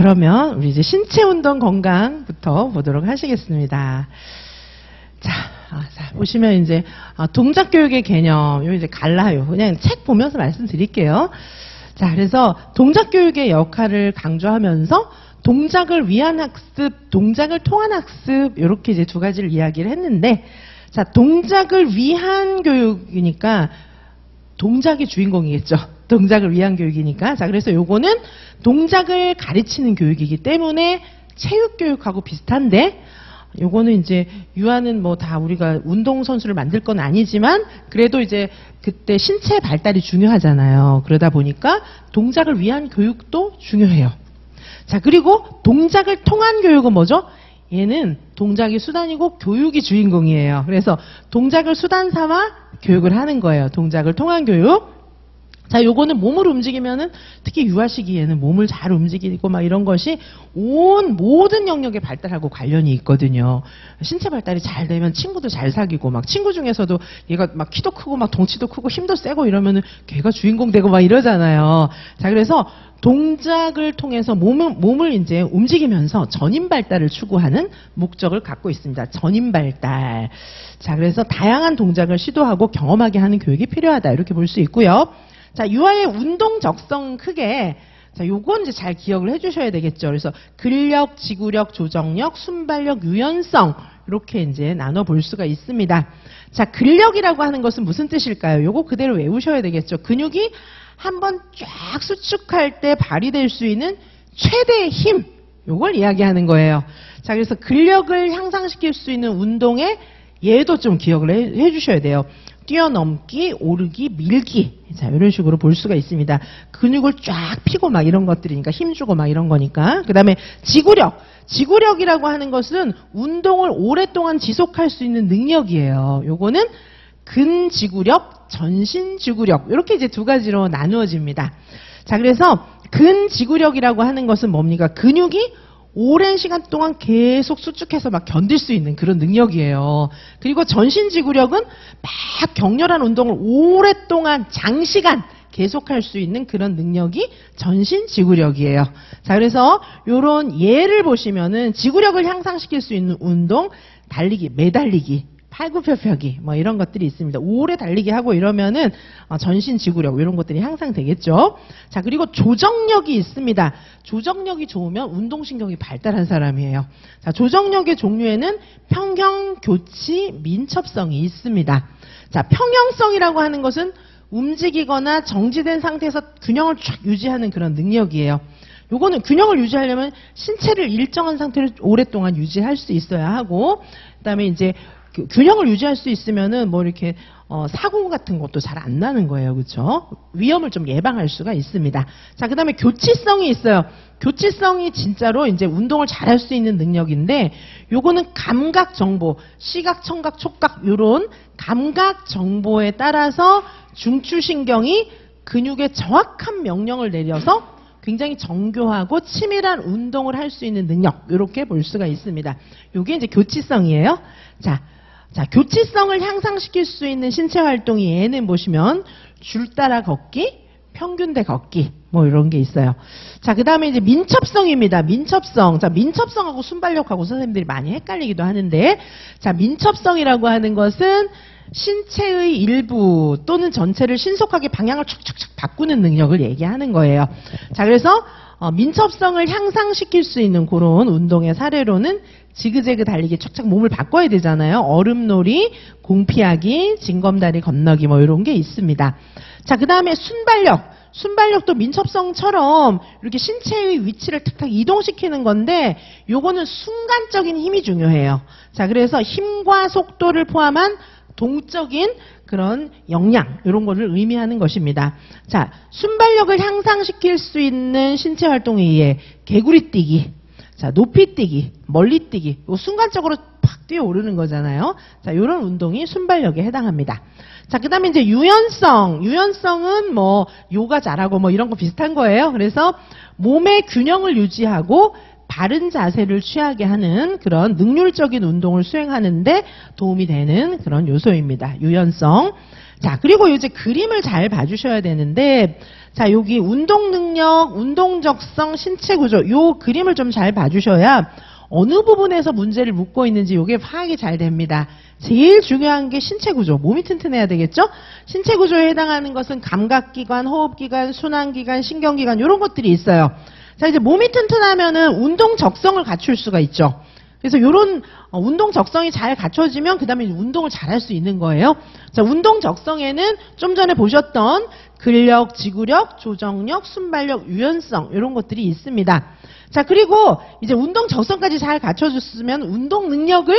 그러면 우리 이제 신체 운동 건강부터 보도록 하시겠습니다. 자, 보시면 이제 동작 교육의 개념, 요 이제 갈라요. 그냥 책 보면서 말씀드릴게요. 자, 그래서 동작 교육의 역할을 강조하면서 동작을 위한 학습, 동작을 통한 학습, 이렇게 이제 두 가지를 이야기를 했는데, 자, 동작을 위한 교육이니까 동작이 주인공이겠죠. 동작을 위한 교육이니까. 자, 그래서 요거는 동작을 가르치는 교육이기 때문에 체육 교육하고 비슷한데, 요거는 이제 유아는 뭐 다 우리가 운동선수를 만들 건 아니지만 그래도 이제 그때 신체 발달이 중요하잖아요. 그러다 보니까 동작을 위한 교육도 중요해요. 자, 그리고 동작을 통한 교육은 뭐죠? 얘는 동작이 수단이고 교육이 주인공이에요. 그래서 동작을 수단 삼아 교육을 하는 거예요. 동작을 통한 교육. 자, 요거는 몸을 움직이면은 특히 유아 시기에는 몸을 잘 움직이고 막 이런 것이 온 모든 영역에 발달하고 관련이 있거든요. 신체 발달이 잘 되면 친구도 잘 사귀고 막 친구 중에서도 얘가 막 키도 크고 막 덩치도 크고 힘도 세고 이러면은 걔가 주인공 되고 막 이러잖아요. 자, 그래서 동작을 통해서 몸을 이제 움직이면서 전인 발달을 추구하는 목적을 갖고 있습니다. 전인 발달. 자, 그래서 다양한 동작을 시도하고 경험하게 하는 교육이 필요하다. 이렇게 볼 수 있고요. 자, 유아의 운동 적성 크게, 자, 요건 이제 잘 기억을 해주셔야 되겠죠. 그래서 근력, 지구력, 조정력, 순발력, 유연성, 이렇게 이제 나눠볼 수가 있습니다. 자, 근력이라고 하는 것은 무슨 뜻일까요? 요거 그대로 외우셔야 되겠죠. 근육이 한번 쫙 수축할 때 발휘될 수 있는 최대의 힘, 요걸 이야기하는 거예요. 자, 그래서 근력을 향상시킬 수 있는 운동에 얘도 좀 기억을 해주셔야 돼요. 뛰어넘기, 오르기, 밀기. 자, 이런 식으로 볼 수가 있습니다. 근육을 쫙 펴고 막 이런 것들이니까 힘주고 막 이런 거니까. 그 다음에 지구력. 지구력이라고 하는 것은 운동을 오랫동안 지속할 수 있는 능력이에요. 요거는 근지구력, 전신지구력. 이렇게 이제 두 가지로 나누어집니다. 자, 그래서 근지구력이라고 하는 것은 뭡니까? 근육이 오랜 시간 동안 계속 수축해서 막 견딜 수 있는 그런 능력이에요. 그리고 전신지구력은 막 격렬한 운동을 오랫동안 장시간 계속할 수 있는 그런 능력이 전신지구력이에요. 자, 그래서 요런 예를 보시면은 지구력을 향상시킬 수 있는 운동, 달리기, 매달리기, 팔굽혀펴기 뭐 이런 것들이 있습니다. 오래 달리기 하고 이러면은 전신 지구력 이런 것들이 향상되겠죠. 자, 그리고 조정력이 있습니다. 조정력이 좋으면 운동신경이 발달한 사람이에요. 자, 조정력의 종류에는 평형, 교치, 민첩성이 있습니다. 자, 평형성이라고 하는 것은 움직이거나 정지된 상태에서 균형을 쫙 유지하는 그런 능력이에요. 요거는 균형을 유지하려면 신체를 일정한 상태로 오랫동안 유지할 수 있어야 하고, 그다음에 이제 균형을 유지할 수 있으면은 뭐 이렇게 사고 같은 것도 잘 안 나는 거예요. 그렇죠? 위험을 좀 예방할 수가 있습니다. 자, 그다음에 교치성이 있어요. 교치성이 진짜로 이제 운동을 잘할 수 있는 능력인데, 요거는 감각 정보, 시각, 청각, 촉각 요런 감각 정보에 따라서 중추신경이 근육에 정확한 명령을 내려서 굉장히 정교하고 치밀한 운동을 할 수 있는 능력, 이렇게 볼 수가 있습니다. 요게 이제 교치성이에요. 자, 교치성을 향상시킬 수 있는 신체 활동이 얘는 보시면 줄 따라 걷기, 평균대 걷기 뭐 이런 게 있어요. 자, 그 다음에 이제 민첩성입니다. 민첩성. 자, 민첩성하고 순발력하고 선생님들이 많이 헷갈리기도 하는데, 자, 민첩성이라고 하는 것은 신체의 일부 또는 전체를 신속하게 방향을 촥촥촥 바꾸는 능력을 얘기하는 거예요. 자, 그래서 민첩성을 향상시킬 수 있는 그런 운동의 사례로는 지그재그 달리기, 촥촥 몸을 바꿔야 되잖아요. 얼음놀이, 공피하기, 징검다리 건너기 뭐 이런 게 있습니다. 자, 그 다음에 순발력. 순발력도 민첩성처럼 이렇게 신체의 위치를 탁탁 이동시키는 건데, 요거는 순간적인 힘이 중요해요. 자, 그래서 힘과 속도를 포함한 동적인 그런 역량, 이런 거를 의미하는 것입니다. 자, 순발력을 향상시킬 수 있는 신체 활동에 의해 개구리 뛰기, 자, 높이 뛰기, 멀리 뛰기, 순간적으로 팍 뛰어오르는 거잖아요. 자, 이런 운동이 순발력에 해당합니다. 자, 그 다음에 이제 유연성. 유연성은 뭐 요가 잘하고 뭐 이런 거 비슷한 거예요. 그래서 몸의 균형을 유지하고 바른 자세를 취하게 하는 그런 능률적인 운동을 수행하는데 도움이 되는 그런 요소입니다. 유연성. 자, 그리고 이제 그림을 잘 봐주셔야 되는데, 자, 여기 운동 능력, 운동 적성, 신체 구조 요 그림을 좀 잘 봐주셔야 어느 부분에서 문제를 묻고 있는지 요게 파악이 잘 됩니다. 제일 중요한 게 신체 구조, 몸이 튼튼해야 되겠죠? 신체 구조에 해당하는 것은 감각기관, 호흡기관, 순환기관, 신경기관 이런 것들이 있어요. 자, 이제 몸이 튼튼하면은 운동 적성을 갖출 수가 있죠. 그래서 요런 운동 적성이 잘 갖춰지면 그 다음에 운동을 잘 할 수 있는 거예요. 자, 운동 적성에는 좀 전에 보셨던 근력, 지구력, 조정력, 순발력, 유연성 이런 것들이 있습니다. 자, 그리고 이제 운동 적성까지 잘 갖춰줬으면 운동 능력을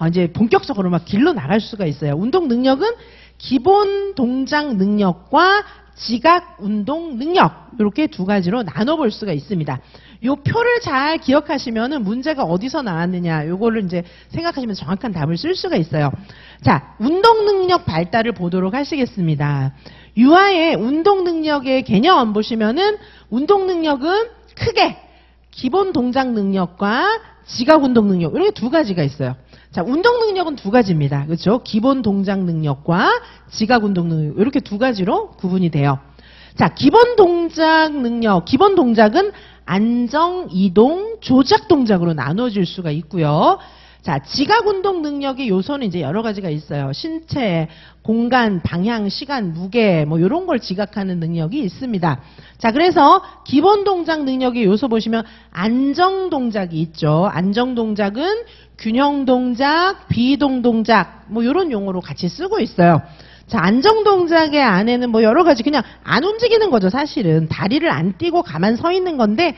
이제 본격적으로 막 길러 나갈 수가 있어요. 운동 능력은 기본 동작 능력과 지각 운동 능력 이렇게 두 가지로 나눠볼 수가 있습니다. 요 표를 잘 기억하시면은 문제가 어디서 나왔느냐 요거를 이제 생각하시면 정확한 답을 쓸 수가 있어요. 자, 운동 능력 발달을 보도록 하시겠습니다. 유아의 운동 능력의 개념 보시면은 운동 능력은 크게 기본 동작 능력과 지각 운동 능력 이렇게 두 가지가 있어요. 자, 운동 능력은 두 가지입니다. 그렇죠? 기본 동작 능력과 지각 운동 능력 이렇게 두 가지로 구분이 돼요. 자, 기본 동작 능력, 기본 동작은 안정, 이동, 조작 동작으로 나눠질 수가 있고요. 자, 지각 운동 능력의 요소는 이제 여러 가지가 있어요. 신체, 공간, 방향, 시간, 무게 뭐 이런 걸 지각하는 능력이 있습니다. 자, 그래서 기본 동작 능력의 요소 보시면 안정 동작이 있죠. 안정 동작은 균형 동작, 비이동 동작 뭐 이런 용어로 같이 쓰고 있어요. 자, 안정 동작의 안에는 뭐 여러 가지 그냥 안 움직이는 거죠. 사실은 다리를 안 띄고 가만 서 있는 건데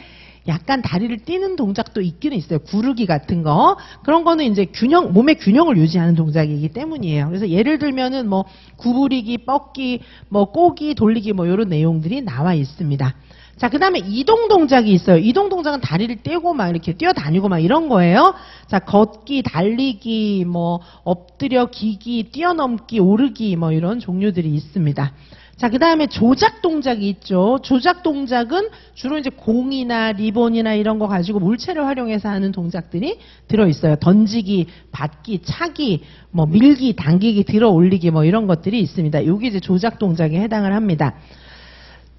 약간 다리를 띄는 동작도 있기는 있어요. 구르기 같은 거. 그런 거는 이제 몸의 균형을 유지하는 동작이기 때문이에요. 그래서 예를 들면은 뭐 구부리기, 뻗기, 뭐 꼬기, 돌리기 뭐 이런 내용들이 나와 있습니다. 자, 그 다음에 이동 동작이 있어요. 이동 동작은 다리를 떼고 막 이렇게 뛰어다니고 막 이런 거예요. 자, 걷기, 달리기, 뭐 엎드려 기기, 뛰어넘기, 오르기 뭐 이런 종류들이 있습니다. 자, 그 다음에 조작 동작이 있죠. 조작 동작은 주로 이제 공이나 리본이나 이런 거 가지고 물체를 활용해서 하는 동작들이 들어있어요. 던지기, 받기, 차기, 뭐 밀기, 당기기, 들어 올리기 뭐 이런 것들이 있습니다. 여기 이제 조작 동작에 해당을 합니다.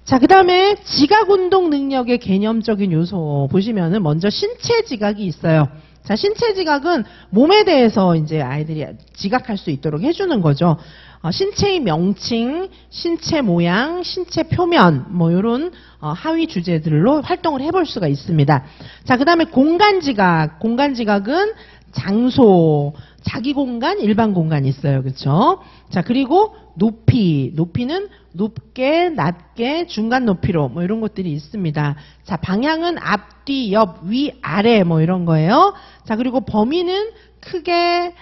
자, 그 다음에 지각 운동 능력의 개념적인 요소 보시면은 먼저 신체 지각이 있어요. 자, 신체 지각은 몸에 대해서 이제 아이들이 지각할 수 있도록 해주는 거죠. 신체의 명칭, 신체 모양, 신체 표면 뭐 이런 하위 주제들로 활동을 해볼 수가 있습니다. 자, 그 다음에 공간 지각. 공간 지각은 장소, 자기 공간, 일반 공간이 있어요. 그렇죠? 자, 그리고 높이. 높이는 높게, 낮게, 중간 높이로 뭐 이런 것들이 있습니다. 자, 방향은 앞, 뒤, 옆, 위, 아래 뭐 이런 거예요. 자, 그리고 범위는 크게,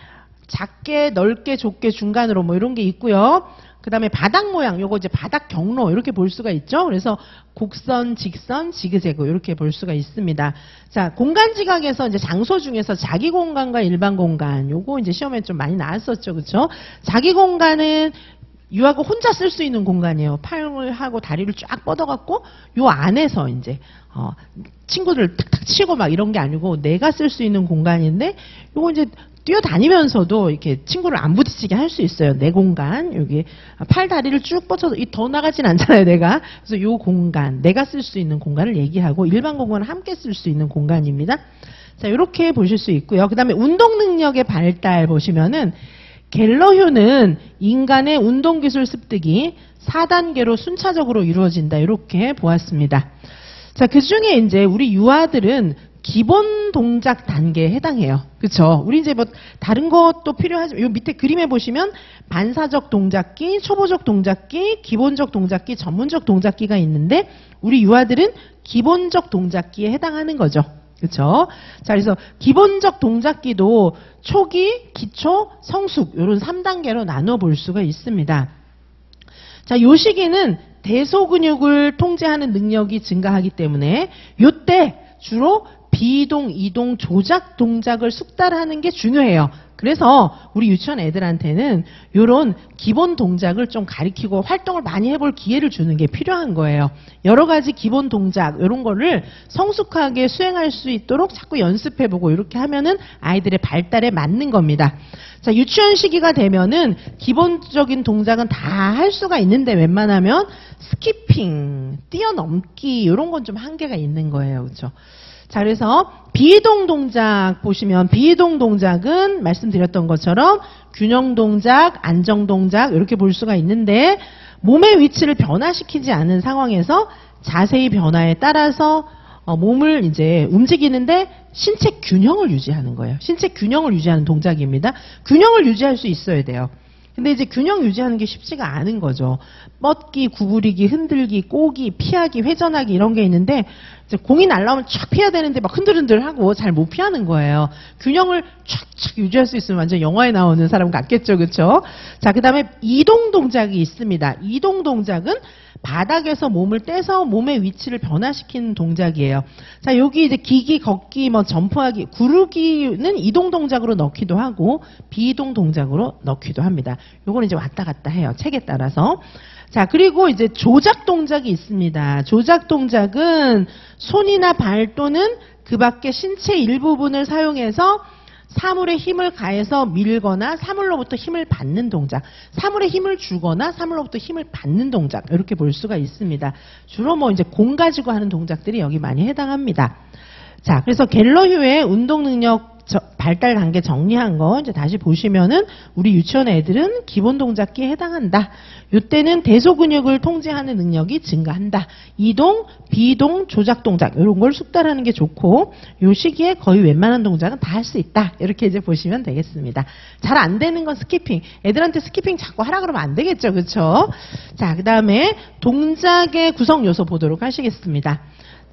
작게, 넓게, 좁게, 중간으로 뭐 이런 게 있고요. 그 다음에 바닥 모양, 요거 이제 바닥 경로 이렇게 볼 수가 있죠. 그래서 곡선, 직선, 지그재그 이렇게 볼 수가 있습니다. 자, 공간 지각에서 이제 장소 중에서 자기 공간과 일반 공간, 요거 이제 시험에 좀 많이 나왔었죠, 그렇죠? 자기 공간은 유아가 혼자 쓸 수 있는 공간이에요. 팔을 하고 다리를 쫙 뻗어갖고 요 안에서 이제 친구들 탁탁 치고 막 이런 게 아니고 내가 쓸 수 있는 공간인데 요거 이제 뛰어다니면서도 이렇게 친구를 안 부딪히게 할 수 있어요. 내 공간. 여기 팔 다리를 쭉 뻗쳐서 더 나가진 않잖아요, 내가. 그래서 요 공간, 내가 쓸 수 있는 공간을 얘기하고 일반 공간은 함께 쓸 수 있는 공간입니다. 자, 이렇게 보실 수 있고요. 그 다음에 운동 능력의 발달 보시면은 갤러휴는 인간의 운동기술 습득이 4단계로 순차적으로 이루어진다. 이렇게 보았습니다. 자, 그 중에 이제 우리 유아들은 기본 동작 단계에 해당해요. 그렇죠? 우리 이제 뭐 다른 것도 필요하지만 요 밑에 그림에 보시면 반사적 동작기, 초보적 동작기, 기본적 동작기, 전문적 동작기가 있는데 우리 유아들은 기본적 동작기에 해당하는 거죠. 그렇죠? 자, 그래서 기본적 동작기도 초기, 기초, 성숙 이런 3단계로 나눠 볼 수가 있습니다. 자, 요 시기는 대소근육을 통제하는 능력이 증가하기 때문에 요때 주로 비이동, 이동, 조작 동작을 숙달하는 게 중요해요. 그래서 우리 유치원 애들한테는 이런 기본 동작을 좀 가리키고 활동을 많이 해볼 기회를 주는 게 필요한 거예요. 여러 가지 기본 동작 이런 거를 성숙하게 수행할 수 있도록 자꾸 연습해보고 이렇게 하면은 아이들의 발달에 맞는 겁니다. 자, 유치원 시기가 되면은 기본적인 동작은 다 할 수가 있는데 웬만하면 스키핑, 뛰어넘기 이런 건 좀 한계가 있는 거예요. 그렇죠? 자, 그래서 비이동 동작 보시면 비이동 동작은 말씀드렸던 것처럼 균형 동작, 안정 동작 이렇게 볼 수가 있는데 몸의 위치를 변화시키지 않은 상황에서 자세히 변화에 따라서 몸을 이제 움직이는데 신체 균형을 유지하는 거예요. 신체 균형을 유지하는 동작입니다. 균형을 유지할 수 있어야 돼요. 근데 이제 균형 유지하는 게 쉽지가 않은 거죠. 뻗기, 구부리기, 흔들기, 꼬기, 피하기, 회전하기 이런 게 있는데 이제 공이 날라오면 촥 피해야 되는데 막 흔들흔들하고 잘 못 피하는 거예요. 균형을 촥촥 유지할 수 있으면 완전 영화에 나오는 사람 같겠죠, 그렇죠? 자, 그다음에 이동 동작이 있습니다. 이동 동작은 바닥에서 몸을 떼서 몸의 위치를 변화시키는 동작이에요. 자, 여기 이제 기기, 걷기, 뭐 점프하기, 구르기는 이동 동작으로 넣기도 하고 비이동 동작으로 넣기도 합니다. 요거는 이제 왔다 갔다 해요. 책에 따라서. 자, 그리고 이제 조작 동작이 있습니다. 조작 동작은 손이나 발 또는 그 밖의 신체 일부분을 사용해서 사물에 힘을 가해서 밀거나 사물로부터 힘을 받는 동작, 사물에 힘을 주거나 사물로부터 힘을 받는 동작 이렇게 볼 수가 있습니다. 주로 뭐 이제 공 가지고 하는 동작들이 여기 많이 해당합니다. 자, 그래서 갤러휴의 운동 능력 발달 단계 정리한 거 이제 다시 보시면은 우리 유치원 애들은 기본 동작기에 해당한다. 이때는 대소근육을 통제하는 능력이 증가한다. 이동, 비이동, 조작 동작 이런 걸 숙달하는 게 좋고 이 시기에 거의 웬만한 동작은 다 할 수 있다. 이렇게 이제 보시면 되겠습니다. 잘 안 되는 건 스키핑. 애들한테 스키핑 자꾸 하라 그러면 안 되겠죠, 그렇죠? 자, 그다음에 동작의 구성 요소 보도록 하시겠습니다.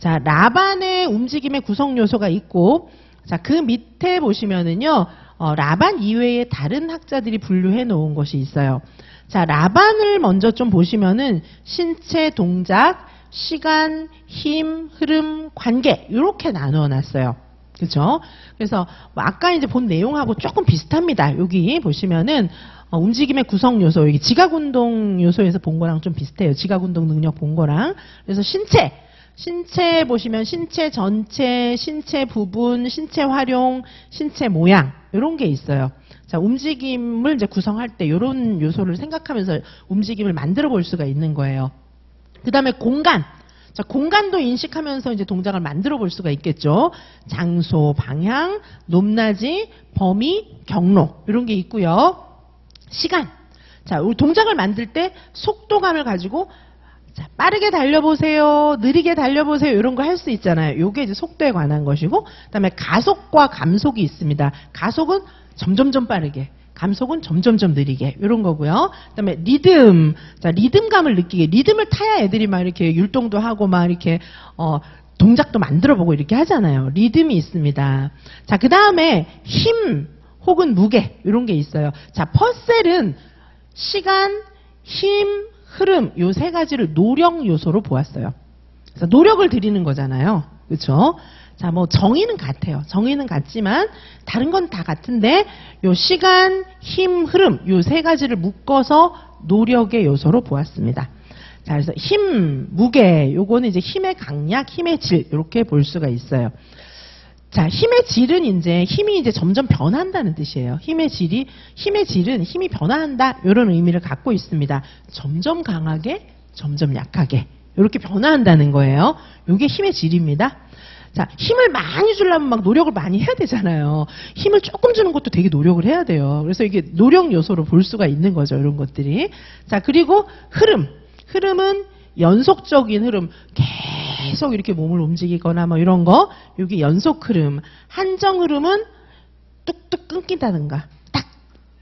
자, 라반의 움직임의 구성 요소가 있고 자, 그 밑에 보시면은요, 라반 이외에 다른 학자들이 분류해 놓은 것이 있어요. 자, 라반을 먼저 좀 보시면은 신체 동작, 시간, 힘, 흐름, 관계 이렇게 나누어 놨어요. 그렇죠? 그래서 아까 이제 본 내용하고 조금 비슷합니다. 여기 보시면은 움직임의 구성 요소, 여기 지각 운동 요소에서 본 거랑 좀 비슷해요. 지각 운동 능력 본 거랑. 그래서 신체 보시면 신체 전체, 신체 부분, 신체 활용, 신체 모양 이런 게 있어요. 자, 움직임을 이제 구성할 때 이런 요소를 생각하면서 움직임을 만들어 볼 수가 있는 거예요. 그다음에 공간. 자, 공간도 인식하면서 이제 동작을 만들어 볼 수가 있겠죠. 장소, 방향, 높낮이, 범위, 경로 이런 게 있고요. 시간. 자, 우리 동작을 만들 때 속도감을 가지고 자, 빠르게 달려보세요, 느리게 달려보세요 이런 거 할 수 있잖아요. 이게 이제 속도에 관한 것이고 그다음에 가속과 감속이 있습니다. 가속은 점점점 빠르게, 감속은 점점점 느리게 이런 거고요. 그다음에 리듬, 자, 리듬감을 느끼게, 리듬을 타야 애들이 막 이렇게 율동도 하고 막 이렇게 동작도 만들어보고 이렇게 하잖아요. 리듬이 있습니다. 자, 그다음에 힘 혹은 무게 이런 게 있어요. 자, 퍼셀은 시간, 힘, 흐름 요 세 가지를 노력 요소로 보았어요. 그래서 노력을 들이는 거잖아요. 그렇죠? 자, 뭐 정의는 같아요. 정의는 같지만 다른 건 다 같은데 요 시간, 힘, 흐름 요 세 가지를 묶어서 노력의 요소로 보았습니다. 자, 그래서 힘, 무게 요거는 이제 힘의 강약, 힘의 질 이렇게 볼 수가 있어요. 자, 힘의 질은 이제 힘이 이제 점점 변한다는 뜻이에요. 힘의 질은 힘이 변화한다 이런 의미를 갖고 있습니다. 점점 강하게, 점점 약하게 이렇게 변화한다는 거예요. 이게 힘의 질입니다. 자, 힘을 많이 주려면 막 노력을 많이 해야 되잖아요. 힘을 조금 주는 것도 되게 노력을 해야 돼요. 그래서 이게 노력 요소로 볼 수가 있는 거죠. 이런 것들이. 자, 그리고 흐름은 연속적인 흐름, 계속 이렇게 몸을 움직이거나 뭐 이런 거, 여기 연속 흐름. 한정 흐름은 뚝뚝 끊긴다든가, 딱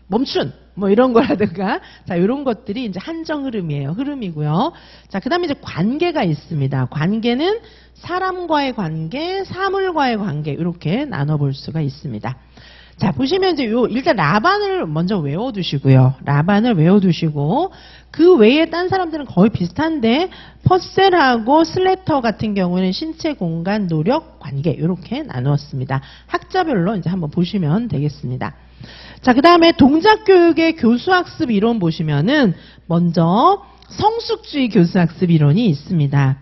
멈춘, 뭐 이런 거라든가, 자, 이런 것들이 이제 한정 흐름이에요. 흐름이고요. 자, 그 다음에 이제 관계가 있습니다. 관계는 사람과의 관계, 사물과의 관계, 이렇게 나눠볼 수가 있습니다. 자, 보시면 이제 일단 라반을 먼저 외워두시고요. 라반을 외워두시고, 그 외에 딴 사람들은 거의 비슷한데, 퍼셀하고 슬래터 같은 경우는 신체 공간 노력 관계, 이렇게 나누었습니다. 학자별로 이제 한번 보시면 되겠습니다. 자, 그 다음에 동작교육의 교수학습 이론 보시면은, 먼저 성숙주의 교수학습 이론이 있습니다.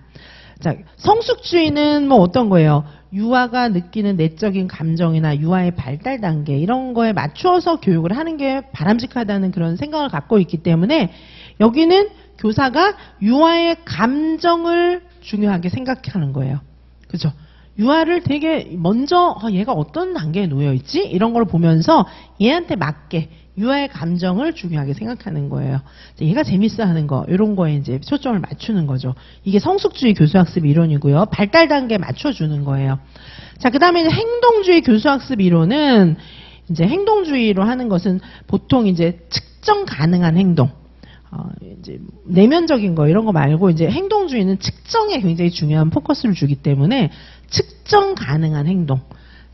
자, 성숙주의는 뭐 어떤 거예요? 유아가 느끼는 내적인 감정이나 유아의 발달 단계 이런 거에 맞추어서 교육을 하는 게 바람직하다는 그런 생각을 갖고 있기 때문에 여기는 교사가 유아의 감정을 중요하게 생각하는 거예요. 그죠? 유아를 되게 먼저 얘가 어떤 단계에 놓여 있지? 이런 걸 보면서 얘한테 맞게 유아의 감정을 중요하게 생각하는 거예요. 얘가 재밌어 하는 거, 이런 거에 이제 초점을 맞추는 거죠. 이게 성숙주의 교수학습 이론이고요. 발달 단계에 맞춰주는 거예요. 자, 그 다음에 행동주의 교수학습 이론은 이제 행동주의로 하는 것은 보통 이제 측정 가능한 행동. 이제 내면적인 거 이런 거 말고 이제 행동주의는 측정에 굉장히 중요한 포커스를 주기 때문에 측정 가능한 행동.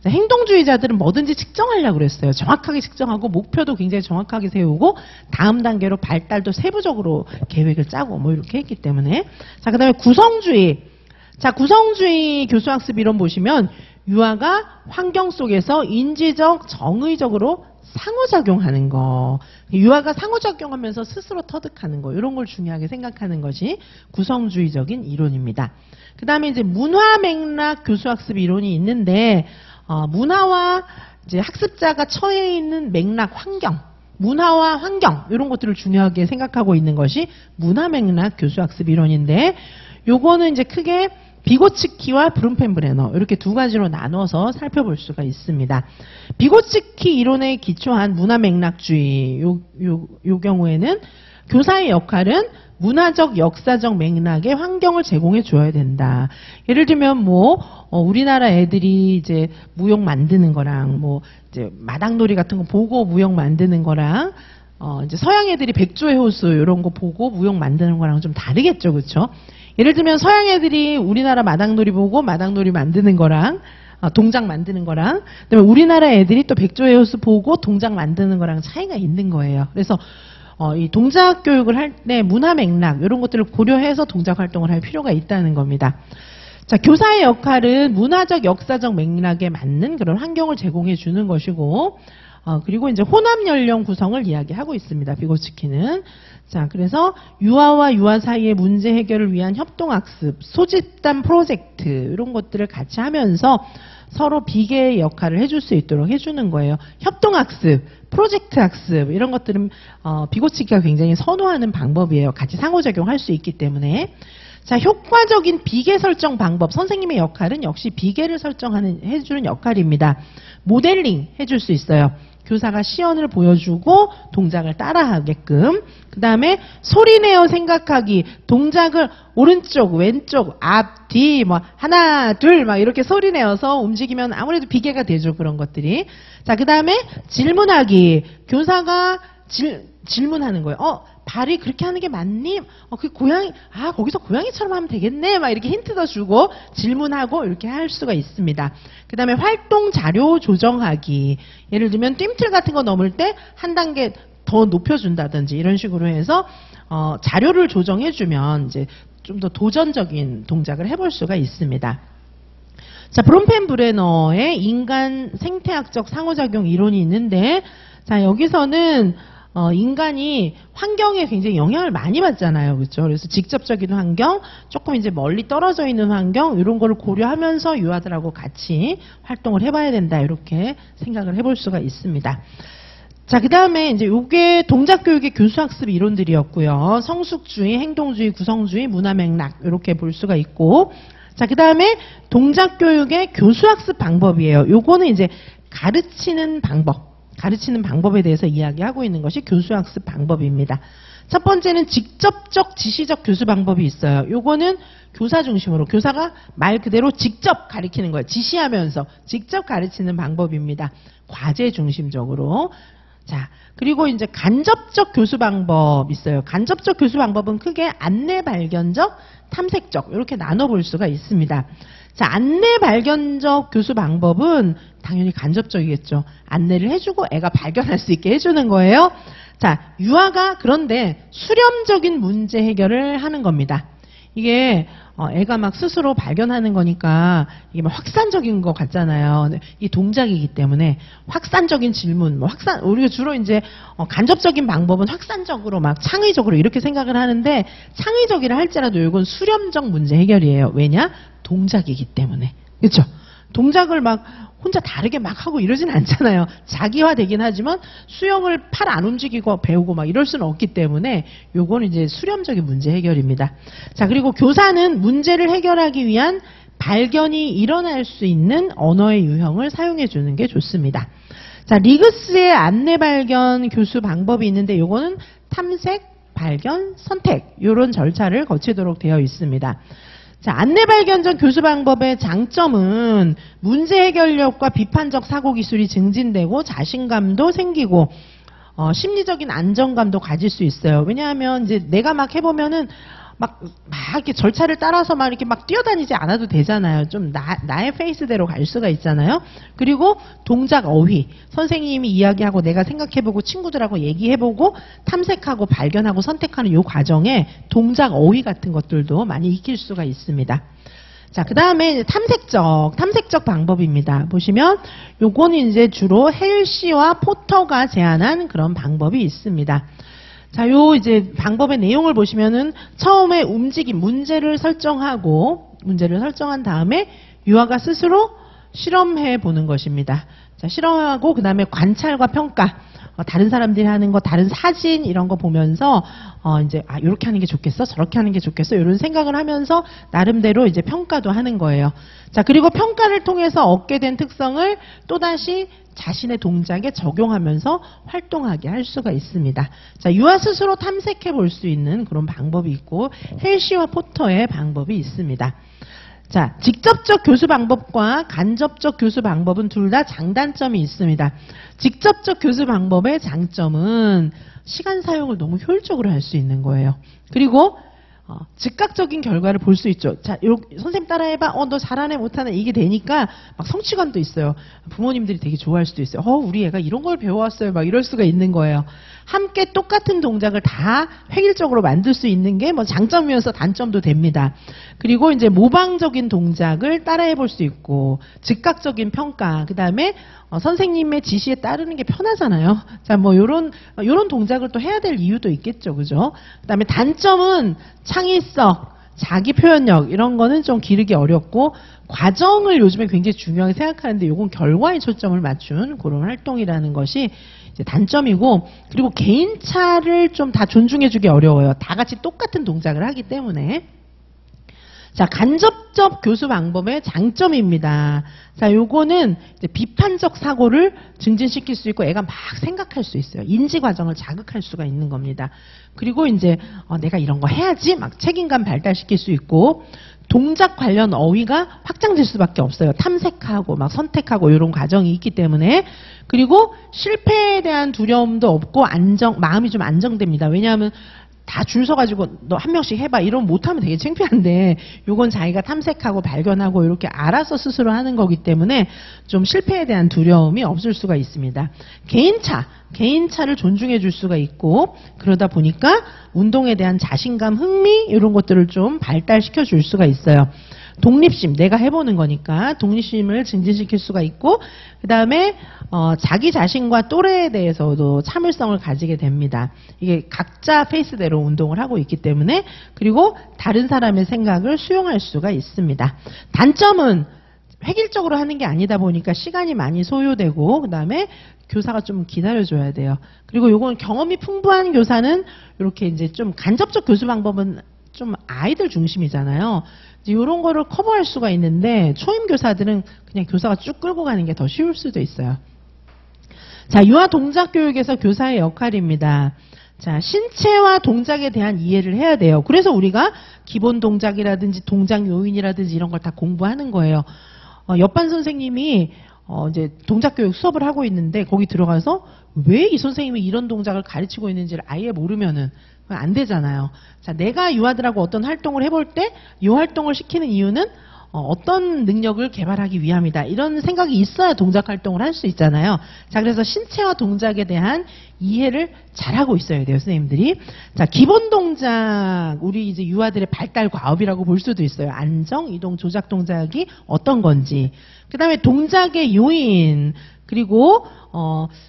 행동주의자들은 뭐든지 측정하려고 그랬어요. 정확하게 측정하고 목표도 굉장히 정확하게 세우고 다음 단계로 발달도 세부적으로 계획을 짜고 뭐 이렇게 했기 때문에. 자, 그 다음에 구성주의. 자, 구성주의 교수학습 이론 보시면 유아가 환경 속에서 인지적, 정의적으로 상호작용하는 거. 유아가 상호작용하면서 스스로 터득하는 거. 이런 걸 중요하게 생각하는 것이 구성주의적인 이론입니다. 그 다음에 이제 문화맥락 교수학습 이론이 있는데 문화와 이제 학습자가 처해 있는 맥락, 환경, 문화와 환경 이런 것들을 중요하게 생각하고 있는 것이 문화맥락 교수학습 이론인데 요거는 이제 크게 비고츠키와 브룬펜브레너 이렇게 두 가지로 나눠서 살펴볼 수가 있습니다. 비고츠키 이론에 기초한 문화맥락주의 요 경우에는 교사의 역할은 문화적, 역사적 맥락의 환경을 제공해 줘야 된다. 예를 들면 우리나라 애들이 이제 무용 만드는 거랑 이제 마당놀이 같은 거 보고 무용 만드는 거랑 이제 서양 애들이 백조의 호수 이런 거 보고 무용 만드는 거랑 좀 다르겠죠, 그렇죠? 예를 들면 서양 애들이 우리나라 마당놀이 보고 마당놀이 만드는 거랑 동작 만드는 거랑 그다음에 우리나라 애들이 또 백조의 호수 보고 동작 만드는 거랑 차이가 있는 거예요. 그래서 이 동작 교육을 할 때 문화 맥락 이런 것들을 고려해서 동작 활동을 할 필요가 있다는 겁니다. 자, 교사의 역할은 문화적, 역사적 맥락에 맞는 그런 환경을 제공해 주는 것이고 그리고 이제 혼합 연령 구성을 이야기하고 있습니다. 비고츠키는. 자, 그래서 유아와 유아 사이의 문제 해결을 위한 협동학습, 소집단 프로젝트 이런 것들을 같이 하면서 서로 비계의 역할을 해줄 수 있도록 해주는 거예요. 협동학습, 프로젝트 학습 이런 것들은 비고츠키가 굉장히 선호하는 방법이에요. 같이 상호작용할 수 있기 때문에. 자, 효과적인 비계 설정 방법. 선생님의 역할은 역시 비계를 해주는 역할입니다. 모델링 해줄 수 있어요. 교사가 시연을 보여주고 동작을 따라하게끔. 그 다음에 소리내어 생각하기. 동작을 오른쪽, 왼쪽, 앞, 뒤, 하나, 둘 이렇게 소리내어서 움직이면 아무래도 비계가 되죠. 그런 것들이. 자, 그 다음에 질문하기. 교사가 질문하는 거예요. 발이 그렇게 하는 게 맞니? 그 고양이, 거기서 고양이처럼 하면 되겠네? 이렇게 힌트도 주고 질문하고 이렇게 할 수가 있습니다. 그 다음에 활동 자료 조정하기. 예를 들면 뜀틀 같은 거 넘을 때 한 단계 더 높여준다든지 이런 식으로 해서 자료를 조정해주면 이제 좀 더 도전적인 동작을 해볼 수가 있습니다. 자, 브론펜브레너의 인간 생태학적 상호작용 이론이 있는데, 자, 여기서는 인간이 환경에 굉장히 영향을 많이 받잖아요. 그렇죠? 그래서 직접적인 환경, 조금 이제 멀리 떨어져 있는 환경, 이런 거를 고려하면서 유아들하고 같이 활동을 해봐야 된다. 이렇게 생각을 해볼 수가 있습니다. 자, 그 다음에 이제 요게 동작교육의 교수학습 이론들이었고요. 성숙주의, 행동주의, 구성주의, 문화맥락, 이렇게 볼 수가 있고. 자, 그 다음에 동작교육의 교수학습 방법이에요. 요거는 이제 가르치는 방법에 대해서 이야기하고 있는 것이 교수학습 방법입니다. 첫 번째는 직접적 지시적 교수 방법이 있어요. 요거는 교사 중심으로 교사가 말 그대로 직접 가르치는 거예요. 지시하면서 직접 가르치는 방법입니다. 과제 중심적으로. 자, 그리고 이제 간접적 교수 방법 있어요. 간접적 교수 방법은 크게 안내 발견적, 탐색적 이렇게 나눠볼 수가 있습니다. 자, 안내 발견적 교수 방법은 당연히 간접적이겠죠. 안내를 해주고 애가 발견할 수 있게 해주는 거예요. 자, 유아가 그런데 수렴적인 문제 해결을 하는 겁니다. 이게 애가 막 스스로 발견하는 거니까 이게 막 확산적인 것 같잖아요. 이 동작이기 때문에 확산적인 질문, 우리가 주로 이제 간접적인 방법은 확산적으로 막 창의적으로 이렇게 생각을 하는데 창의적이라 할지라도 이건 수렴적 문제 해결이에요. 왜냐? 동작이기 때문에. 그렇죠? 동작을 막 혼자 다르게 막 하고 이러진 않잖아요. 자기화되긴 하지만 수영을 팔 안 움직이고 배우고 막 이럴 수는 없기 때문에 요거는 이제 수렴적인 문제 해결입니다. 자, 그리고 교사는 문제를 해결하기 위한 발견이 일어날 수 있는 언어의 유형을 사용해 주는 게 좋습니다. 자, 리그스의 안내 발견 교수 방법이 있는데 요거는 탐색, 발견, 선택 요런 절차를 거치도록 되어 있습니다. 자, 안내 발견적 교수 방법의 장점은 문제 해결력과 비판적 사고 기술이 증진되고 자신감도 생기고 심리적인 안정감도 가질 수 있어요. 왜냐하면 이제 내가 막 해보면은 막 이렇게 절차를 따라서 막 이렇게 막 뛰어다니지 않아도 되잖아요. 좀 나의 페이스대로 갈 수가 있잖아요. 그리고 동작 어휘. 선생님이 이야기하고 내가 생각해보고 친구들하고 얘기해보고 탐색하고 발견하고 선택하는 이 과정에 동작 어휘 같은 것들도 많이 익힐 수가 있습니다. 자, 그 다음에 탐색적 방법입니다. 보시면 요거는 이제 주로 헬시와 포터가 제안한 그런 방법이 있습니다. 자, 요 이제 방법의 내용을 보시면은 처음에 움직임, 문제를 설정한 다음에 유아가 스스로 실험해 보는 것입니다. 자, 실험하고 그 다음에 관찰과 평가, 다른 사람들이 하는 거, 다른 사진 이런 거 보면서 이제 이렇게 하는 게 좋겠어, 저렇게 하는 게 좋겠어 이런 생각을 하면서 나름대로 이제 평가도 하는 거예요. 자, 그리고 평가를 통해서 얻게 된 특성을 또다시 자신의 동작에 적용하면서 활동하게 할 수가 있습니다. 자, 유아 스스로 탐색해 볼 수 있는 그런 방법이 있고 헬시와 포터의 방법이 있습니다. 자, 직접적 교수 방법과 간접적 교수 방법은 둘 다 장단점이 있습니다. 직접적 교수 방법의 장점은 시간 사용을 너무 효율적으로 할 수 있는 거예요. 그리고 즉각적인 결과를 볼 수 있죠. 자, 선생님 따라해봐. 너 잘하네, 못하네. 이게 되니까 막 성취감도 있어요. 부모님들이 되게 좋아할 수도 있어요. 우리 애가 이런 걸 배워왔어요. 막 이럴 수가 있는 거예요. 함께 똑같은 동작을 다 획일적으로 만들 수 있는 게 뭐 장점이어서 단점도 됩니다. 그리고 이제 모방적인 동작을 따라해 볼 수 있고, 즉각적인 평가, 그 다음에 선생님의 지시에 따르는 게 편하잖아요. 자, 뭐 요런 동작을 또 해야 될 이유도 있겠죠. 그죠? 그 다음에 단점은 창의성, 자기 표현력 이런 거는 좀 기르기 어렵고 과정을 요즘에 굉장히 중요하게 생각하는데 요건 결과에 초점을 맞춘 그런 활동이라는 것이 이제 단점이고, 그리고 개인차를 좀 다 존중해주기 어려워요. 다 같이 똑같은 동작을 하기 때문에. 자, 간접적 교수 방법의 장점입니다. 자, 요거는 이제 비판적 사고를 증진시킬 수 있고 애가 막 생각할 수 있어요. 인지 과정을 자극할 수가 있는 겁니다. 그리고 이제 내가 이런 거 해야지 막 책임감 발달시킬 수 있고, 동작 관련 어휘가 확장될 수밖에 없어요. 탐색하고 막 선택하고 이런 과정이 있기 때문에. 그리고 실패에 대한 두려움도 없고 마음이 좀 안정됩니다. 왜냐하면 다 줄 서가지고 너 한 명씩 해봐 이러면 못하면 되게 창피한데, 요건 자기가 탐색하고 발견하고 이렇게 알아서 스스로 하는 거기 때문에 좀 실패에 대한 두려움이 없을 수가 있습니다. 개인차를 존중해 줄 수가 있고, 그러다 보니까 운동에 대한 자신감, 흥미 이런 것들을 좀 발달시켜 줄 수가 있어요. 독립심, 내가 해보는 거니까 독립심을 증진시킬 수가 있고, 그 다음에 자기 자신과 또래에 대해서도 참을성을 가지게 됩니다. 이게 각자 페이스대로 운동을 하고 있기 때문에. 그리고 다른 사람의 생각을 수용할 수가 있습니다. 단점은 획일적으로 하는 게 아니다 보니까 시간이 많이 소요되고, 그 다음에 교사가 좀 기다려줘야 돼요. 그리고 요건 경험이 풍부한 교사는 이렇게 이제 좀 간접적 교수 방법은 좀 아이들 중심이잖아요. 이런 거를 커버할 수가 있는데 초임 교사들은 그냥 교사가 쭉 끌고 가는 게 더 쉬울 수도 있어요. 자, 유아 동작 교육에서 교사의 역할입니다. 자, 신체와 동작에 대한 이해를 해야 돼요. 그래서 우리가 기본 동작이라든지 동작 요인이라든지 이런 걸 다 공부하는 거예요. 옆반 선생님이 이제 동작 교육 수업을 하고 있는데 거기 들어가서 왜 이 선생님이 이런 동작을 가르치고 있는지를 아예 모르면은 안 되잖아요. 자, 내가 유아들하고 어떤 활동을 해볼 때 이 활동을 시키는 이유는 어떤 능력을 개발하기 위함이다. 이런 생각이 있어야 동작 활동을 할 수 있잖아요. 자, 그래서 신체와 동작에 대한 이해를 잘하고 있어야 돼요, 선생님들이. 자, 기본 동작, 우리 이제 유아들의 발달 과업이라고 볼 수도 있어요. 안정, 이동, 조작 동작이 어떤 건지. 그 다음에 동작의 요인, 그리고,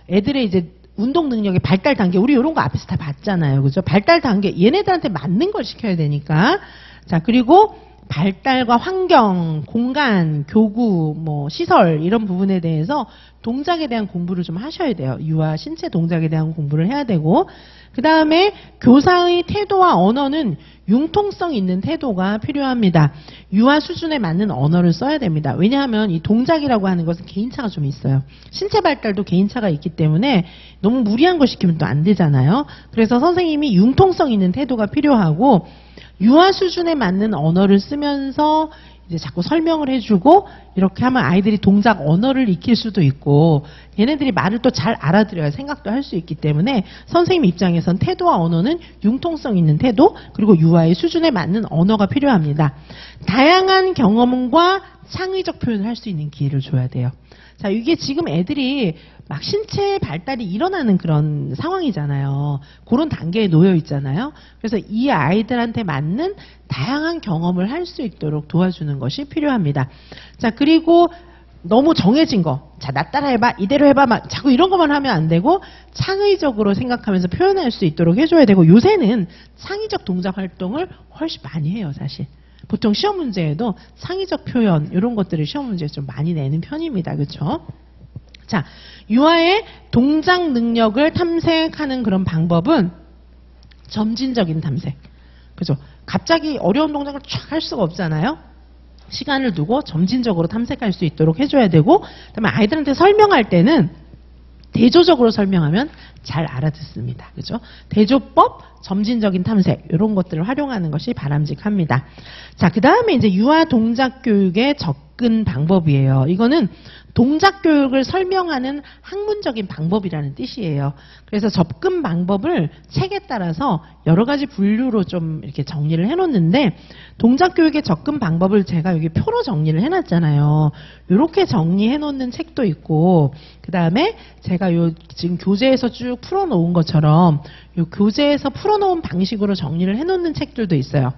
애들의 이제 운동 능력의 발달 단계, 우리 이런 거 앞에서 다 봤잖아요. 그죠? 발달 단계, 얘네들한테 맞는 걸 시켜야 되니까. 자, 그리고 발달과 환경, 공간, 교구, 뭐 시설 이런 부분에 대해서 동작에 대한 공부를 좀 하셔야 돼요. 유아 신체 동작에 대한 공부를 해야 되고, 그 다음에 교사의 태도와 언어는 융통성 있는 태도가 필요합니다. 유아 수준에 맞는 언어를 써야 됩니다. 왜냐하면 이 동작이라고 하는 것은 개인차가 좀 있어요. 신체 발달도 개인차가 있기 때문에 너무 무리한 거 시키면 또 안 되잖아요. 그래서 선생님이 융통성 있는 태도가 필요하고, 유아 수준에 맞는 언어를 쓰면서 이제 자꾸 설명을 해주고, 이렇게 하면 아이들이 동작 언어를 익힐 수도 있고, 얘네들이 말을 또 잘 알아들어야 생각도 할 수 있기 때문에 선생님 입장에선 태도와 언어는 융통성 있는 태도, 그리고 유아의 수준에 맞는 언어가 필요합니다. 다양한 경험과 창의적 표현을 할 수 있는 기회를 줘야 돼요. 자, 이게 지금 애들이 막 신체 발달이 일어나는 그런 상황이잖아요. 그런 단계에 놓여 있잖아요. 그래서 이 아이들한테 맞는 다양한 경험을 할 수 있도록 도와주는 것이 필요합니다. 자, 그리고 너무 정해진 거, 자, 나 따라 해봐, 이대로 해봐, 막 자꾸 이런 것만 하면 안 되고 창의적으로 생각하면서 표현할 수 있도록 해줘야 되고, 요새는 창의적 동작 활동을 훨씬 많이 해요, 사실. 보통 시험 문제에도 창의적 표현 이런 것들을 시험 문제에 좀 많이 내는 편입니다. 그렇죠? 자, 유아의 동작 능력을 탐색하는 그런 방법은 점진적인 탐색. 그죠? 갑자기 어려운 동작을 쫙 할 수가 없잖아요. 시간을 두고 점진적으로 탐색할 수 있도록 해줘야 되고, 그다음에 아이들한테 설명할 때는 대조적으로 설명하면 잘 알아듣습니다. 그죠? 대조법, 점진적인 탐색 이런 것들을 활용하는 것이 바람직합니다. 자, 그 다음에 이제 유아 동작 교육의 접근 방법이에요. 이거는 동작 교육을 설명하는 학문적인 방법이라는 뜻이에요. 그래서 접근 방법을 책에 따라서 여러 가지 분류로 좀 이렇게 정리를 해놓는데, 동작 교육의 접근 방법을 제가 여기 표로 정리를 해놨잖아요. 이렇게 정리해놓는 책도 있고, 그 다음에 제가 요 지금 교재에서 쭉 풀어놓은 것처럼 요 교재에서 풀어놓은 방식으로 정리를 해놓는 책들도 있어요.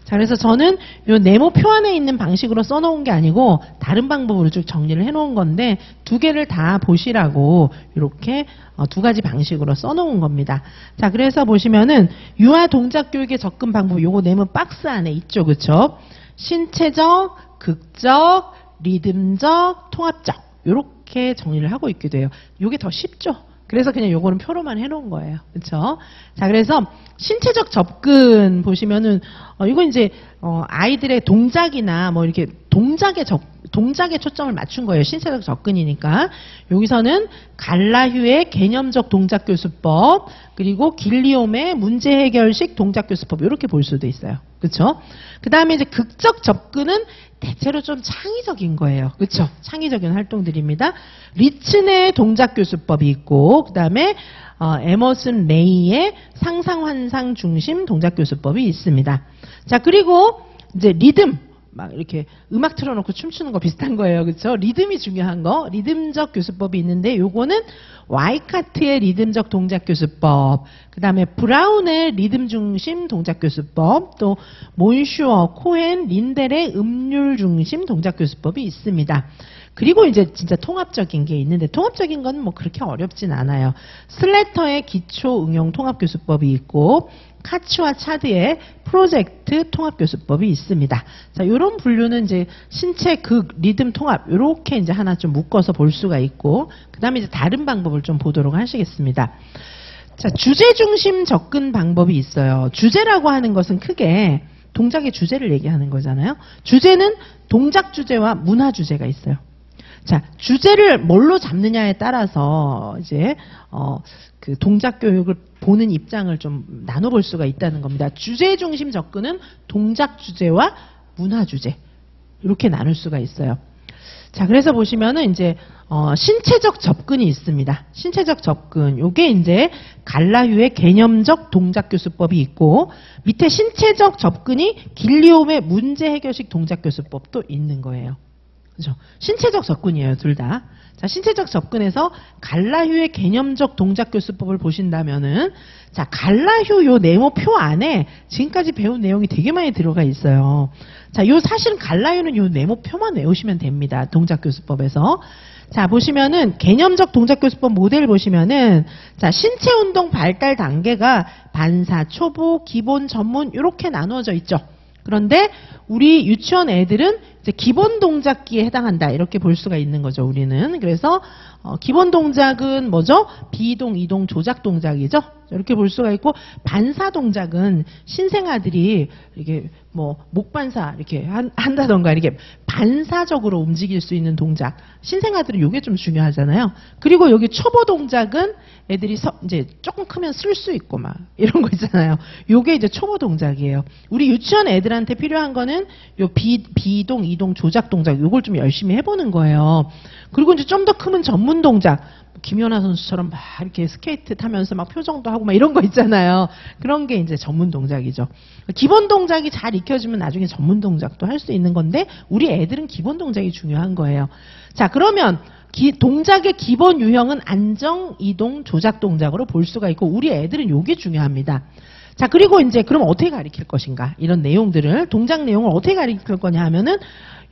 자, 그래서 저는 요 네모표 안에 있는 방식으로 써놓은 게 아니고 다른 방법으로 쭉 정리를 해놓은 건데, 두 개를 다 보시라고 이렇게 두 가지 방식으로 써놓은 겁니다. 자, 그래서 보시면은 유아 동작 교육의 접근 방법, 요거 네모 박스 안에 있죠, 그쵸? 신체적, 극적, 리듬적, 통합적 요렇게 정리를 하고 있기도 해요. 요게 더 쉽죠? 그래서 그냥 요거는 표로만 해놓은 거예요. 그렇죠? 자, 그래서 신체적 접근 보시면은 이건 이제 아이들의 동작이나 뭐 이렇게 동작에 초점을 맞춘 거예요. 신체적 접근이니까. 여기서는 갈라휴의 개념적 동작 교수법, 그리고 길리옴의 문제 해결식 동작 교수법, 이렇게 볼 수도 있어요. 그렇죠? 그 다음에 이제 극적 접근은 대체로 좀 창의적인 거예요. 그렇죠? 창의적인 활동들입니다. 리츠의 동작 교수법이 있고, 그 다음에 에머슨 레이의 상상 환상 중심 동작 교수법이 있습니다. 자, 그리고 이제 리듬, 막 이렇게 음악 틀어놓고 춤추는 거 비슷한 거예요. 그렇죠? 리듬이 중요한 거, 리듬적 교수법이 있는데, 요거는 와이카트의 리듬적 동작 교수법, 그 다음에 브라운의 리듬 중심 동작 교수법, 또 몬슈어, 코헨, 린델의 음률 중심 동작 교수법이 있습니다. 그리고 이제 진짜 통합적인 게 있는데, 통합적인 건 뭐 그렇게 어렵진 않아요. 슬래터의 기초 응용 통합 교수법이 있고, 카츠와 차드의 프로젝트 통합 교수법이 있습니다. 자, 이런 분류는 이제 신체 극 리듬 통합 이렇게 이제 하나 좀 묶어서 볼 수가 있고, 그다음에 이제 다른 방법을 좀 보도록 하시겠습니다. 자, 주제 중심 접근 방법이 있어요. 주제라고 하는 것은 크게 동작의 주제를 얘기하는 거잖아요. 주제는 동작 주제와 문화 주제가 있어요. 자, 주제를 뭘로 잡느냐에 따라서 이제 그 동작 교육을 보는 입장을 좀 나눠볼 수가 있다는 겁니다. 주제 중심 접근은 동작 주제와 문화 주제 이렇게 나눌 수가 있어요. 자, 그래서 보시면은 이제 신체적 접근이 있습니다. 신체적 접근. 요게 이제 갈라휴의 개념적 동작교수법이 있고, 밑에 신체적 접근이 길리움의 문제 해결식 동작교수법도 있는 거예요. 그죠? 신체적 접근이에요, 둘 다. 자, 신체적 접근에서 갈라휴의 개념적 동작교수법을 보신다면은, 자, 갈라휴 요 네모표 안에 지금까지 배운 내용이 되게 많이 들어가 있어요. 자, 요 사실은 갈라휴는 요 네모표만 외우시면 됩니다. 동작교수법에서. 자, 보시면은 개념적 동작교수법 모델 보시면은, 자, 신체운동 발달 단계가 반사, 초보, 기본, 전문 이렇게 나누어져 있죠. 그런데 우리 유치원 애들은 이제 기본 동작기에 해당한다 이렇게 볼 수가 있는 거죠. 우리는. 그래서 기본 동작은 뭐죠? 비이동, 이동, 조작 동작이죠. 이렇게 볼 수가 있고, 반사 동작은 신생아들이 이렇게 뭐 목반사 이렇게 한다던가 이렇게 반사적으로 움직일 수 있는 동작. 신생아들은 이게 좀 중요하잖아요. 그리고 여기 초보 동작은 애들이 이제 조금 크면 쓸 수 있고 막 이런 거 있잖아요. 요게 이제 초보 동작이에요. 우리 유치원 애들한테 필요한 거는 요 비이동, 이동, 조작 동작 요걸 좀 열심히 해보는 거예요. 그리고 이제 좀 더 크면 전문 동작. 김연아 선수처럼 막 이렇게 스케이트 타면서 막 표정도 하고 막 이런 거 있잖아요. 그런 게 이제 전문 동작이죠. 기본 동작이 잘 익혀지면 나중에 전문 동작도 할 수 있는 건데, 우리 애들은 기본 동작이 중요한 거예요. 자, 그러면 동작의 기본 유형은 안정, 이동, 조작 동작으로 볼 수가 있고, 우리 애들은 요게 중요합니다. 자, 그리고 이제 그럼 어떻게 가르칠 것인가? 이런 내용들을, 동작 내용을 어떻게 가르칠 거냐 하면은,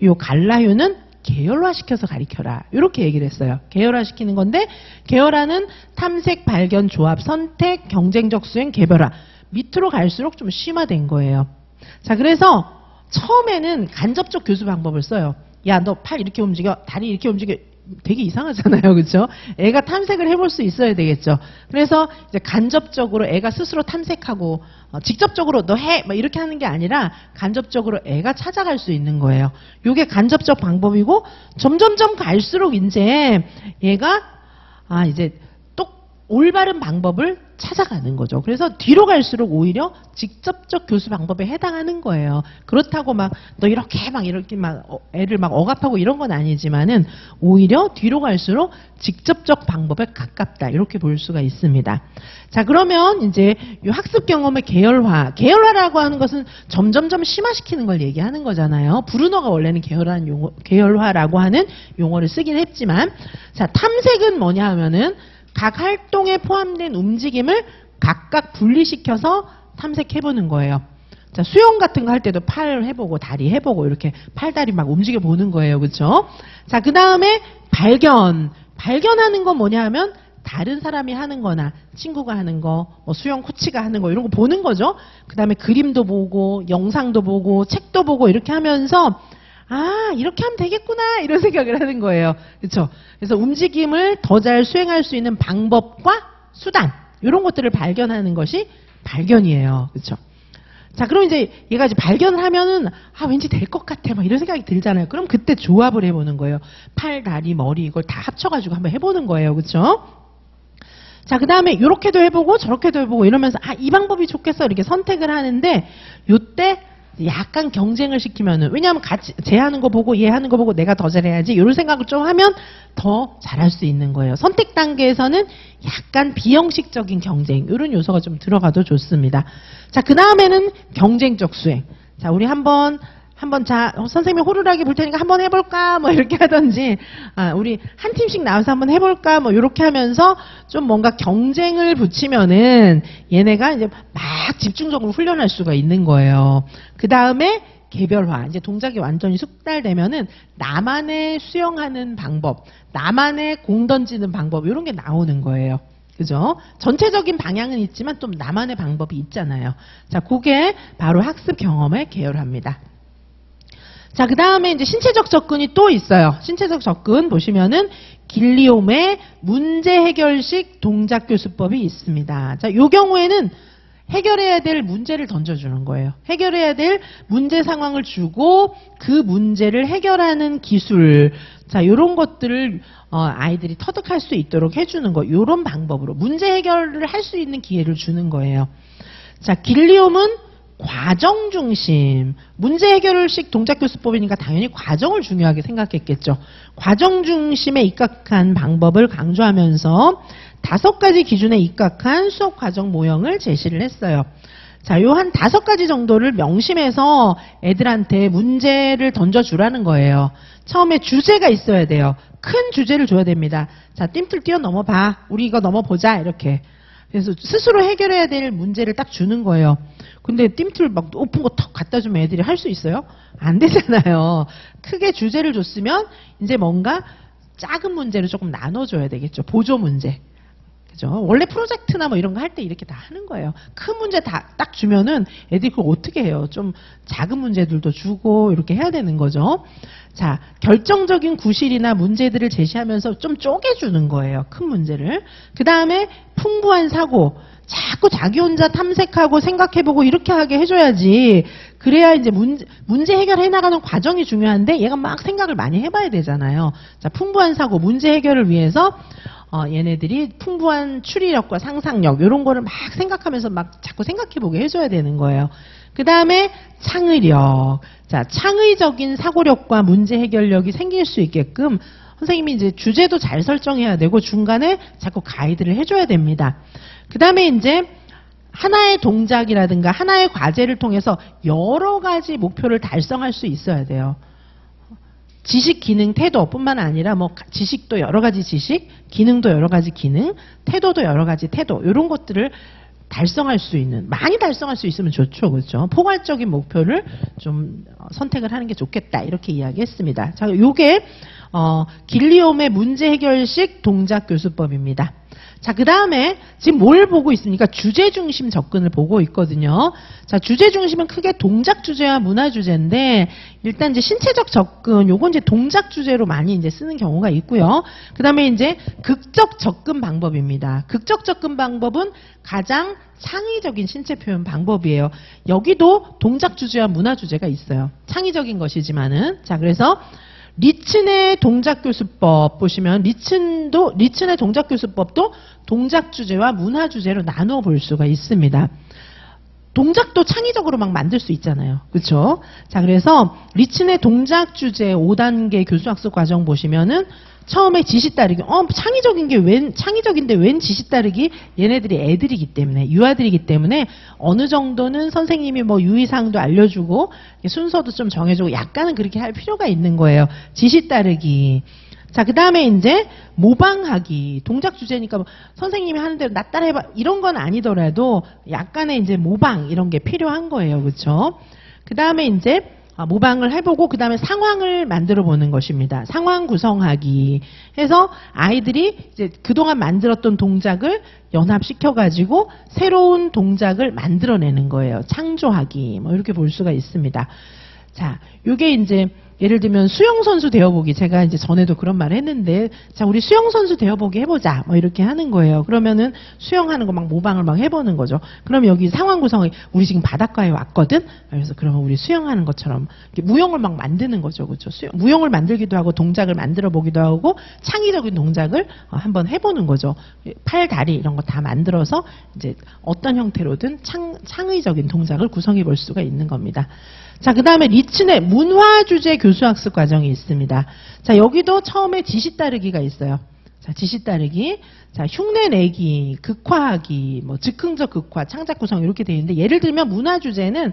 요 갈라휴는 계열화시켜서 가르쳐라. 이렇게 얘기를 했어요. 계열화시키는 건데, 계열화는 탐색, 발견, 조합, 선택, 경쟁적 수행, 개별화. 밑으로 갈수록 좀 심화된 거예요. 자, 그래서 처음에는 간접적 교수 방법을 써요. 야, 너 팔 이렇게 움직여, 다리 이렇게 움직여. 되게 이상하잖아요. 그렇죠? 애가 탐색을 해볼 수 있어야 되겠죠. 그래서 이제 간접적으로 애가 스스로 탐색하고, 직접적으로 너 해! 뭐 이렇게 하는 게 아니라 간접적으로 애가 찾아갈 수 있는 거예요. 요게 간접적 방법이고, 점점점 갈수록 이제 얘가 이제 또 올바른 방법을 찾아가는 거죠. 그래서 뒤로 갈수록 오히려 직접적 교수 방법에 해당하는 거예요. 그렇다고 막 너 이렇게 막 애를 막 억압하고 이런 건 아니지만은, 오히려 뒤로 갈수록 직접적 방법에 가깝다 이렇게 볼 수가 있습니다. 자, 그러면 이제 이 학습 경험의 계열화라고 하는 것은 점점점 심화시키는 걸 얘기하는 거잖아요. 브루너가 원래는 계열화라고 하는 용어를 쓰긴 했지만, 자, 탐색은 뭐냐 하면은 각 활동에 포함된 움직임을 각각 분리시켜서 탐색해보는 거예요. 자, 수영 같은 거 할 때도 팔 해보고 다리 해보고 이렇게 팔다리 막 움직여 보는 거예요. 그렇죠? 자, 그 다음에 발견하는 건 뭐냐 하면 다른 사람이 하는 거나 친구가 하는 거, 뭐 수영 코치가 하는 거 이런 거 보는 거죠. 그 다음에 그림도 보고 영상도 보고 책도 보고 이렇게 하면서 이렇게 하면 되겠구나 이런 생각을 하는 거예요. 그렇죠? 그래서 움직임을 더 잘 수행할 수 있는 방법과 수단 이런 것들을 발견하는 것이 발견이에요. 그렇죠? 자, 그럼 이제 얘가 이제 발견을 하면은 왠지 될 것 같아 막 이런 생각이 들잖아요. 그럼 그때 조합을 해보는 거예요. 팔, 다리, 머리 이걸 다 합쳐가지고 한번 해보는 거예요. 그렇죠? 자, 그 다음에 이렇게도 해보고 저렇게도 해보고 이러면서 이 방법이 좋겠어 이렇게 선택을 하는데, 요때 약간 경쟁을 시키면은, 왜냐하면 같이 쟤 하는 거 보고 얘 하는 거 보고 내가 더 잘해야지 이런 생각을 좀 하면 더 잘할 수 있는 거예요. 선택 단계에서는 약간 비형식적인 경쟁 이런 요소가 좀 들어가도 좋습니다. 자, 그 다음에는 경쟁적 수행. 자, 우리 한번 자, 선생님이 호루라기 불 테니까 한번 해볼까? 뭐 이렇게 하든지, 우리 한 팀씩 나와서 한번 해볼까? 뭐 이렇게 하면서 좀 뭔가 경쟁을 붙이면은 얘네가 이제 막 집중적으로 훈련할 수가 있는 거예요. 그 다음에 개별화. 이제 동작이 완전히 숙달되면은 나만의 수영하는 방법, 나만의 공 던지는 방법 이런 게 나오는 거예요. 그죠? 전체적인 방향은 있지만 좀 나만의 방법이 있잖아요. 자, 그게 바로 학습 경험의 계열화입니다. 자, 그 다음에 이제 신체적 접근이 또 있어요. 신체적 접근 보시면은 길리움의 문제 해결식 동작 교수법이 있습니다. 자, 요 경우에는 해결해야 될 문제를 던져주는 거예요. 해결해야 될 문제 상황을 주고 그 문제를 해결하는 기술. 자, 요런 것들을 아이들이 터득할 수 있도록 해주는 거. 요런 방법으로 문제 해결을 할 수 있는 기회를 주는 거예요. 자, 길리움은 과정 중심, 문제 해결식 동작 교수법이니까 당연히 과정을 중요하게 생각했겠죠. 과정 중심에 입각한 방법을 강조하면서 5가지 기준에 입각한 수업 과정 모형을 제시를 했어요. 자, 요 한 5가지 정도를 명심해서 애들한테 문제를 던져주라는 거예요. 처음에 주제가 있어야 돼요. 큰 주제를 줘야 됩니다. 자, 띰틀 뛰어넘어봐. 우리 이거 넘어보자. 이렇게. 그래서 스스로 해결해야 될 문제를 딱 주는 거예요. 근데 띰틀 막 높은 거 턱 갖다 주면 애들이 할 수 있어요? 안 되잖아요. 크게 주제를 줬으면 이제 뭔가 작은 문제를 조금 나눠줘야 되겠죠. 보조 문제. 그죠? 원래 프로젝트나 뭐 이런 거 할 때 이렇게 다 하는 거예요. 큰 문제 다 딱 주면은 애들이 그걸 어떻게 해요? 좀 작은 문제들도 주고 이렇게 해야 되는 거죠. 자, 결정적인 구실이나 문제들을 제시하면서 좀 쪼개주는 거예요. 큰 문제를. 그 다음에 풍부한 사고. 자꾸 자기 혼자 탐색하고 생각해보고 이렇게 하게 해줘야지. 그래야 이제 문제 해결해 나가는 과정이 중요한데 얘가 막 생각을 많이 해봐야 되잖아요. 자, 풍부한 사고, 문제 해결을 위해서 얘네들이 풍부한 추리력과 상상력 이런 거를 막 생각하면서 막 자꾸 생각해보게 해줘야 되는 거예요. 그 다음에 창의력. 자, 창의적인 사고력과 문제 해결력이 생길 수 있게끔 선생님이 이제 주제도 잘 설정해야 되고 중간에 자꾸 가이드를 해줘야 됩니다. 그 다음에 이제 하나의 동작이라든가 하나의 과제를 통해서 여러 가지 목표를 달성할 수 있어야 돼요. 지식, 기능, 태도뿐만 아니라 뭐 지식도 여러 가지 지식, 기능도 여러 가지 기능, 태도도 여러 가지 태도 이런 것들을 달성할 수 있는, 많이 달성할 수 있으면 좋죠. 그렇죠? 포괄적인 목표를 좀 선택을 하는 게 좋겠다. 이렇게 이야기했습니다. 자, 요게 길리움의 문제 해결식 동작 교수법입니다. 자, 그 다음에 지금 뭘 보고 있습니까? 주제 중심 접근을 보고 있거든요. 자, 주제 중심은 크게 동작 주제와 문화 주제인데, 일단 이제 신체적 접근, 요건 이제 동작 주제로 많이 이제 쓰는 경우가 있고요. 그 다음에 이제 극적 접근 방법입니다. 극적 접근 방법은 가장 창의적인 신체 표현 방법이에요. 여기도 동작 주제와 문화 주제가 있어요. 창의적인 것이지만은. 자, 그래서 리츠의 동작교수법 보시면 리츠의 동작교수법도 동작 주제와 문화 주제로 나누어 볼 수가 있습니다. 동작도 창의적으로 막 만들 수 있잖아요. 그렇죠? 자, 그래서 리츠의 동작 주제 5단계 교수학습 과정 보시면은 처음에 지시 따르기. 창의적인 게 창의적인데 웬 지시 따르기? 얘네들이 애들이기 때문에, 유아들이기 때문에 어느 정도는 선생님이 뭐 유의사항도 알려주고 순서도 좀 정해주고 약간은 그렇게 할 필요가 있는 거예요. 지시 따르기. 자, 그 다음에 이제 모방하기. 동작 주제니까 뭐 선생님이 하는 대로 나 따라해봐. 이런 건 아니더라도 약간의 이제 모방 이런 게 필요한 거예요. 그렇죠? 그 다음에 이제 모방을 해보고 그 다음에 상황을 만들어 보는 것입니다. 상황 구성하기 해서 아이들이 이제 그동안 만들었던 동작을 연합시켜가지고 새로운 동작을 만들어내는 거예요. 창조하기 뭐 이렇게 볼 수가 있습니다. 자, 요게 이제 예를 들면 수영선수 되어보기. 제가 이제 전에도 그런 말을 했는데, 자, 우리 수영선수 되어보기 해보자. 뭐 이렇게 하는 거예요. 그러면은 수영하는 거 막 모방을 막 해보는 거죠. 그럼 여기 상황 구성이, 우리 지금 바닷가에 왔거든? 그래서 그러면 우리 수영하는 것처럼 무용을 막 만드는 거죠. 그렇죠? 무용을 만들기도 하고 동작을 만들어 보기도 하고 창의적인 동작을 한번 해보는 거죠. 팔, 다리 이런 거 다 만들어서 이제 어떤 형태로든 창의적인 동작을 구성해 볼 수가 있는 겁니다. 자, 그 다음에 리츠의 문화주제 교수학습 과정이 있습니다. 자, 여기도 처음에 지시 따르기가 있어요. 자, 지시 따르기. 자, 흉내 내기, 극화하기, 뭐 즉흥적 극화, 창작 구성 이렇게 되어 있는데, 예를 들면 문화주제는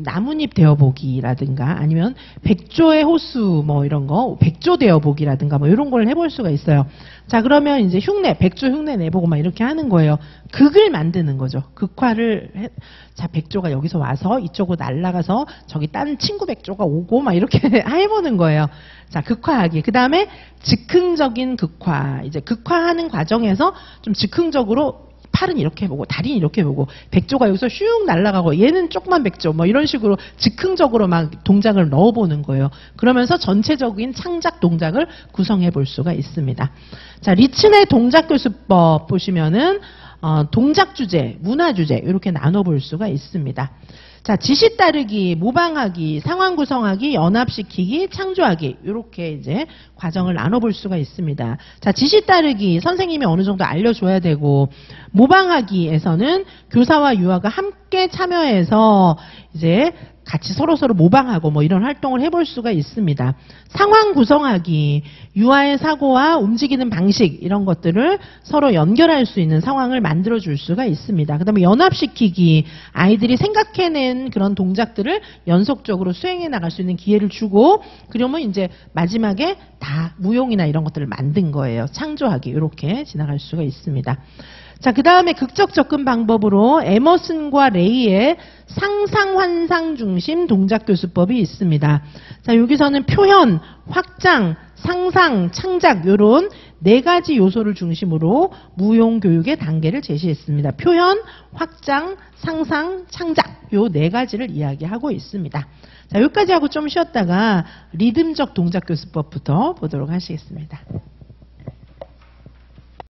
나뭇잎 되어보기라든가 아니면 백조의 호수 뭐 이런 거 백조 되어보기라든가 뭐 이런 걸 해볼 수가 있어요. 자, 그러면 이제 백조 흉내 내보고 막 이렇게 하는 거예요. 극을 만드는 거죠. 극화를 자, 백조가 여기서 와서 이쪽으로 날아가서 저기 딴 친구 백조가 오고 막 이렇게 해보는 거예요. 자, 극화하기. 그 다음에 즉흥적인 극화. 이제 극화하는 과정에서 좀 즉흥적으로 팔은 이렇게 보고 다리는 이렇게 보고 백조가 여기서 슉 날아가고 얘는 조그만 백조 뭐 이런 식으로 즉흥적으로 막 동작을 넣어보는 거예요. 그러면서 전체적인 창작 동작을 구성해 볼 수가 있습니다. 자, 리츠의 동작교수법 보시면은 동작 주제, 문화 주제 이렇게 나눠볼 수가 있습니다. 자, 지시 따르기, 모방하기, 상황 구성하기, 연합시키기, 창조하기 이렇게 이제 과정을 나눠볼 수가 있습니다. 자, 지시 따르기 선생님이 어느 정도 알려줘야 되고, 모방하기에서는 교사와 유아가 함께 참여해서 이제 같이 서로서로 모방하고 뭐 이런 활동을 해볼 수가 있습니다. 상황 구성하기, 유아의 사고와 움직이는 방식 이런 것들을 서로 연결할 수 있는 상황을 만들어 줄 수가 있습니다. 그 다음에 연합시키기, 아이들이 생각해낸 그런 동작들을 연속적으로 수행해 나갈 수 있는 기회를 주고, 그러면 이제 마지막에 다 무용이나 이런 것들을 만든 거예요. 창조하기 이렇게 지나갈 수가 있습니다. 자, 그 다음에 극적 접근 방법으로 에머슨과 레이의 상상 환상 중심 동작 교수법이 있습니다. 자, 여기서는 표현, 확장, 상상, 창작 이런 4가지 요소를 중심으로 무용 교육의 단계를 제시했습니다. 표현, 확장, 상상, 창작 요 4가지를 이야기하고 있습니다. 자, 여기까지 하고 좀 쉬었다가 리듬적 동작 교수법부터 보도록 하시겠습니다.